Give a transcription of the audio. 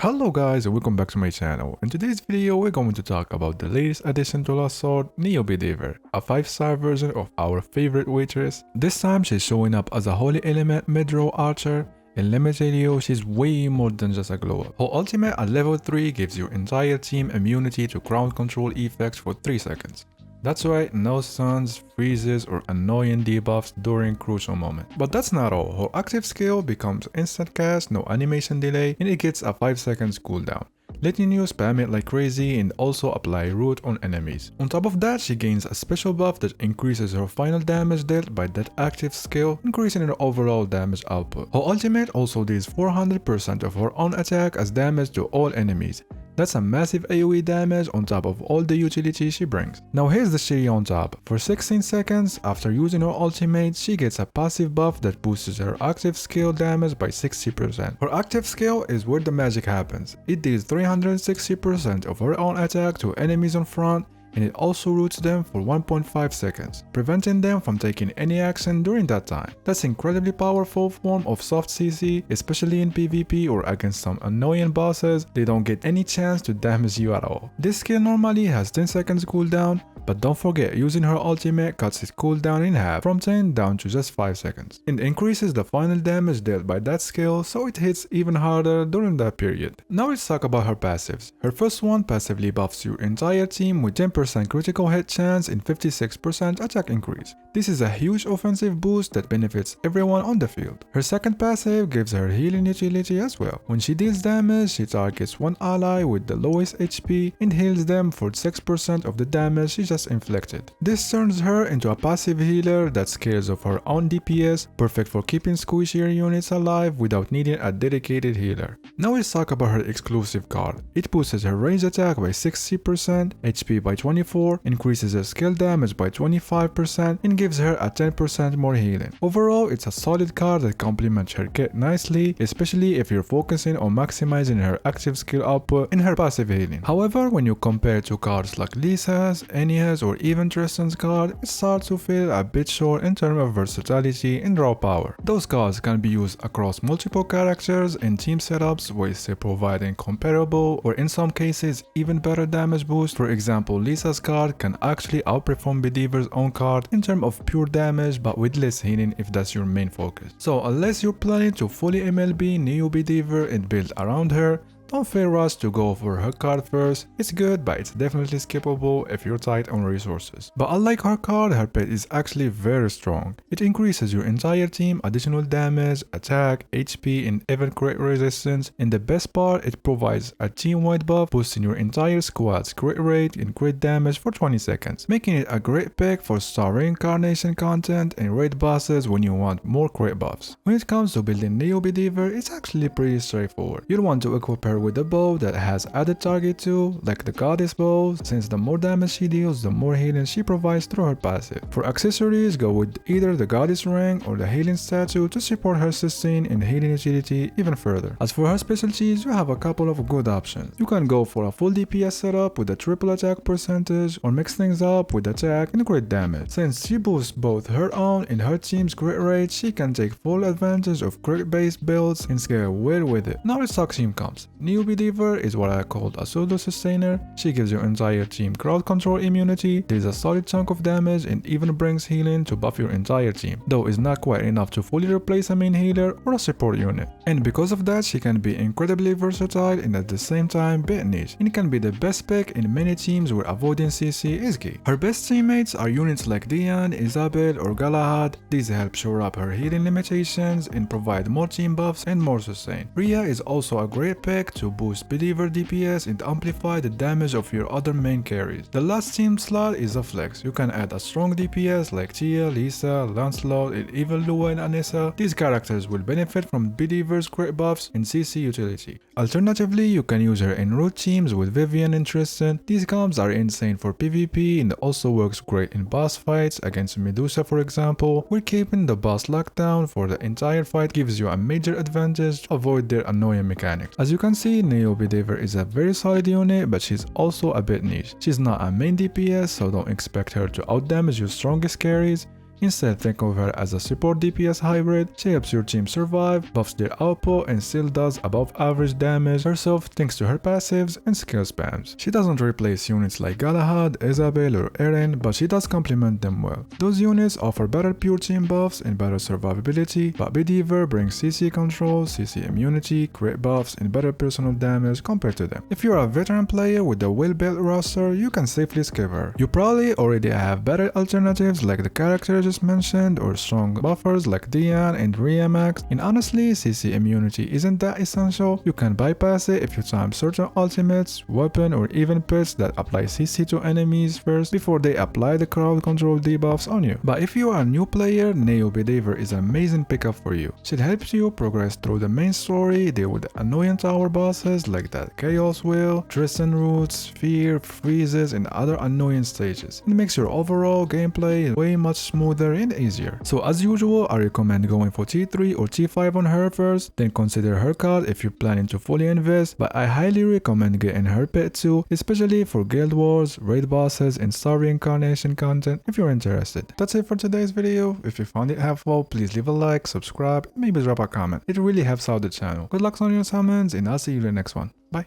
Hello guys and welcome back to my channel. In today's video we're going to talk about the latest addition to Lost Sword, Neo Bedivere, a 5-star version of our favorite waitress. This time she's showing up as a holy element mid-row archer, and let me tell you, she's way more than just a glow up. Her ultimate at level 3 gives your entire team immunity to ground control effects for 3 seconds. That's right, no stuns, freezes, or annoying debuffs during crucial moments. But that's not all. Her active skill becomes instant cast, no animation delay, and it gets a 5 seconds cooldown, letting you spam it like crazy and also apply root on enemies. On top of that, she gains a special buff that increases her final damage dealt by that active skill, increasing her overall damage output. Her ultimate also deals 400% of her own attack as damage to all enemies. That's a massive AoE damage on top of all the utility she brings. Now here's the cherry on top. For 16 seconds after using her ultimate, she gets a passive buff that boosts her active skill damage by 60%. Her active skill is where the magic happens. It deals 360% of her own attack to enemies on front, and it also roots them for 1.5 seconds, preventing them from taking any action during that time. That's an incredibly powerful form of soft CC, especially in PvP or against some annoying bosses. They don't get any chance to damage you at all. This skill normally has 10 seconds cooldown, but don't forget, using her ultimate cuts its cooldown in half, from 10 down to just 5 seconds, and increases the final damage dealt by that skill, so it hits even harder during that period. Now let's talk about her passives. Her first one passively buffs your entire team with 10% critical hit chance and 56% attack increase. This is a huge offensive boost that benefits everyone on the field. Her second passive gives her healing utility as well. When she deals damage, she targets one ally with the lowest HP and heals them for 6% of the damage she just inflicted. This turns her into a passive healer that scales off her own DPS, perfect for keeping squishier units alive without needing a dedicated healer. Now let's talk about her exclusive card. It boosts her range attack by 60%, HP by 24%, increases her skill damage by 25%, and gives her a 10% more healing. Overall, it's a solid card that complements her kit nicely, especially if you're focusing on maximizing her active skill output and her passive healing. However, when you compare to cards like Lisa's, Enya's, or even Tristan's card, it starts to feel a bit short in terms of versatility and raw power. Those cards can be used across multiple characters and team setups while still providing comparable or in some cases even better damage boost. For example, Lisa's card can actually outperform Bedivere's own card in terms of pure damage but with less healing if that's your main focus. So unless you're planning to fully MLB Neo Bedivere and build around her, don't feel rushed to go for her card first. It's good, but it's definitely skippable if you're tight on resources. But unlike her card, her pet is actually very strong. It increases your entire team additional damage, attack, HP, and even crit resistance. And the best part, it provides a team-wide buff, boosting your entire squad's crit rate and crit damage for 20 seconds, making it a great pick for star reincarnation content and raid bosses when you want more crit buffs. When it comes to building Neo Bedivere, it's actually pretty straightforward. You'll want to equip her with a bow that has added target to, like the goddess bow, since the more damage she deals, the more healing she provides through her passive. For accessories, go with either the goddess ring or the healing statue to support her sustain and healing utility even further. As for her specialties, you have a couple of good options. You can go for a full DPS setup with a triple attack percentage, or mix things up with attack and crit damage. Since she boosts both her own and her team's crit rate, she can take full advantage of crit based builds and scale well with it. Now let's talk team comps. Neo Bedivere is what I called a pseudo sustainer. She gives your entire team crowd control immunity, deals a solid chunk of damage, and even brings healing to buff your entire team, though it's not quite enough to fully replace a main healer or a support unit. And because of that, she can be incredibly versatile and at the same time bit niche, and can be the best pick in many teams where avoiding CC is key. Her best teammates are units like Diane, Isabel, or Galahad. These help shore up her healing limitations and provide more team buffs and more sustain. Rhea is also a great pick to boost Bedivere DPS and amplify the damage of your other main carries. The last team slot is a flex. You can add a strong DPS like Tia, Lisa, Lancelot, and even Lua and Anissa. These characters will benefit from Bedivere's crit buffs and CC utility. Alternatively, you can use her in root teams with Vivian and Tristan. These comps are insane for PvP and also works great in boss fights against Medusa, for example, where keeping the boss locked down for the entire fight gives you a major advantage to avoid their annoying mechanics. As you can see, Neo Bedivere is a very solid unit, but she's also a bit niche. She's not a main DPS, so don't expect her to outdamage your strongest carries. Instead, think of her as a support DPS hybrid. She helps your team survive, buffs their output, and still does above average damage herself thanks to her passives and skill spams. She doesn't replace units like Galahad, Isabel, or Eren, but she does complement them well. Those units offer better pure team buffs and better survivability, but Bedivere brings CC control, CC immunity, crit buffs, and better personal damage compared to them. If you're a veteran player with a well-built roster, you can safely skip her. You probably already have better alternatives like the character I just mentioned, or strong buffers like Dian and Rhea Max, and honestly, CC immunity isn't that essential. You can bypass it if you time certain ultimates, weapon, or even pets that apply CC to enemies first before they apply the crowd control debuffs on you. But if you are a new player, Neo Bedivere is an amazing pickup for you. She helps you progress through the main story, deal with annoying tower bosses like that Chaos Wheel, Tristan Roots, Fear, Freezes, and other annoying stages. It makes your overall gameplay way much smoother and easier. So as usual, I recommend going for T3 or T5 on her first, then consider her card if you're planning to fully invest, but I highly recommend getting her pet too, especially for Guild Wars, raid bosses, and Star Reincarnation content if you're interested. That's it for today's video. If you found it helpful, please leave a like, subscribe, and maybe drop a comment. It really helps out the channel. Good luck on your summons, and I'll see you in the next one. Bye.